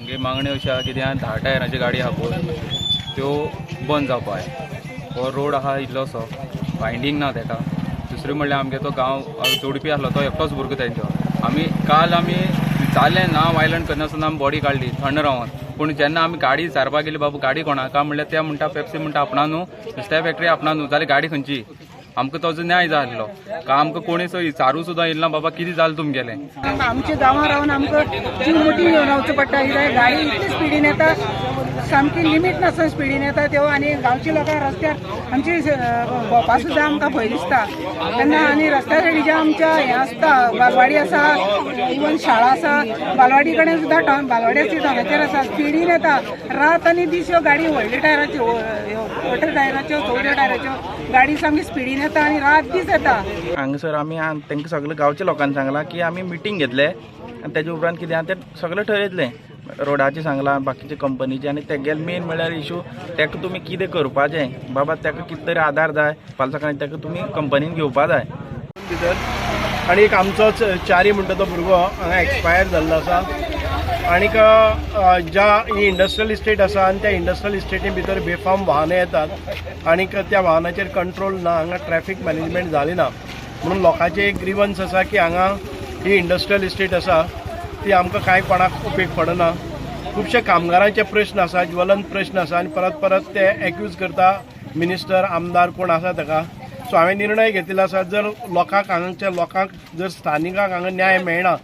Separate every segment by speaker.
Speaker 1: आमगे मागणी अशी आहा की 10 टायरांची गाडी आहा पळय त्यो बंद जावपा जाय। हो रोड आहा इल्लोसो बायंडींग ना तेका। दुसरें म्हणल्यार आमगे तो गांव जोडपी आसलो तो एकटोच भुरगो तेंचो। काल आमी जालें ना वायलंट करनासतना आमी बॉडी काडली थंड रावन। पूण जेन्ना आमी गाडी सारपाक गेली बाबा गाडी कोणाका म्हणल्यार ते म्हणटा पेप्सी म्हणटा आपणा न्हू नुस्त्या फॅक्टरी आपणा न्हू जाल्यार गाडी खंयची। आमकां ताजो न्याय जाय आसलो का आमकां कोणी विचारूं सुद्दां येयना बाबा कितें जालें तुमगेलें।
Speaker 2: आमच्या गांवां रावन आमकां जीव मुठी घेवन रावचो पडटा कित्याक गाडी इतली स्पिडीन येता सामकी लिमीट नासतना स्पिडीन येता त्यो आनी गांवची लोकां रस्त्यार आमची भोंवपा सुद्दां आमकां भंय दिसता तेन्ना आनी रस्त्या सायडीच्या आमच्या हें आसता बालवाडी आसा इवन शाळा आसा बालवाडी कडेन सुद्दां बालवाड्याची टोंगाचेर आसा स्पिडीन येता रात आनी दीस ह्यो गाडी व्हडल्या टायराच्यो वॉटर टायराच्यो चवद्या टायराच्यो गाडी सामकी स्पिडीन येता आनी रात दीस येता।
Speaker 3: हांगसर आमी तांकां सगळे गांवच्या लोकांनी सांगलां की आमी मिटींग घेतले आनी तेजे उपरांत कितें आहा तें सगळें ठरयतलें रोडाचें सांगलां बाकीचे कंपनीचे आनी तेगेले मेन म्हणल्यार इशू ताका तुमी कितें करपाचें बाबा ताका कितें तरी आदार जाय फाल्यां सकाळीं ताका तुमी कंपनीन घेवपा जाय
Speaker 4: भितर। आनी एक आमचोच चारी म्हणटा तो भुरगो हांगा एक्सपायर जाल्लो आसा आनीक ज्या ही इंडस्ट्रियल इस्टेट आसा आनी त्या इंडस्ट्रियल इस्टेटी भितर बेफाम वाहनां येतात आनीक त्या वाहनाचेर कंट्रोल ना हांगा ट्रॅफिक मॅनेजमेंट जाली ना म्हणून लोकांचे एक ग्रीवन्स आसा की हांगा ही इंडस्ट्रियल इस्टेट आसा ती आमकां कांय कोणाक उपेग पडना। खुबशे कामगारांचे प्रश्न आसा ज्वलंत प्रश्न आसा आनी परत परत ते एक्यूज करता मिनिस्टर आमदार कोण आसा ताका। सो हांवें निर्णय घेतिल्लो आसा जर लोकांक हांगाच्या लोकांक जर स्थानिकांक हांगा न्याय मेळना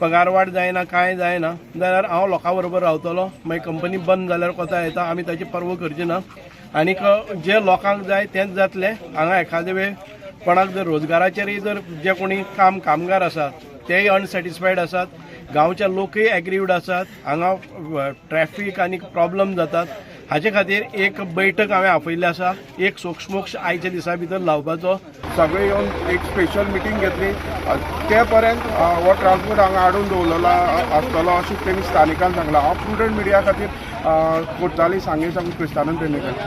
Speaker 4: पगार वाड जायना कांय जायना जाल्यार हांव लोकां बरोबर रावतलो मागीर कंपनी बंद जाल्यार कोता येता आमी ताची पर्वा करची ना। आनीक जे लोकांक जाय तेंच जातलें। हांगा एखादे वेळ कोणाक जर रोजगाराचेरय जर जे कोणी कामगार आसात तेय अनसॅटिस्फायड आसात गांवचे लोकय एग्रीवड आसात हांगा ट्रॅफीक आनी प्रॉब्लम जातात हाचे खातीर एक बैठक हांवें आपयल्ली आसा एक सोक्षमोक्ष आयच्या दिसा भितर लावपाचो।
Speaker 5: सगळे येवन एक स्पेशल मिटींग घेतली ते पर्यंत हो ट्रान्सपोर्ट हांगा हाडून दवरलेलो आसतलो अशें तेणी स्थानिकांक सांगलां। हांव प्रुडंट मिडिया खातीर कोर्ताली सांगे क्रिस्तानन पेडणेकर।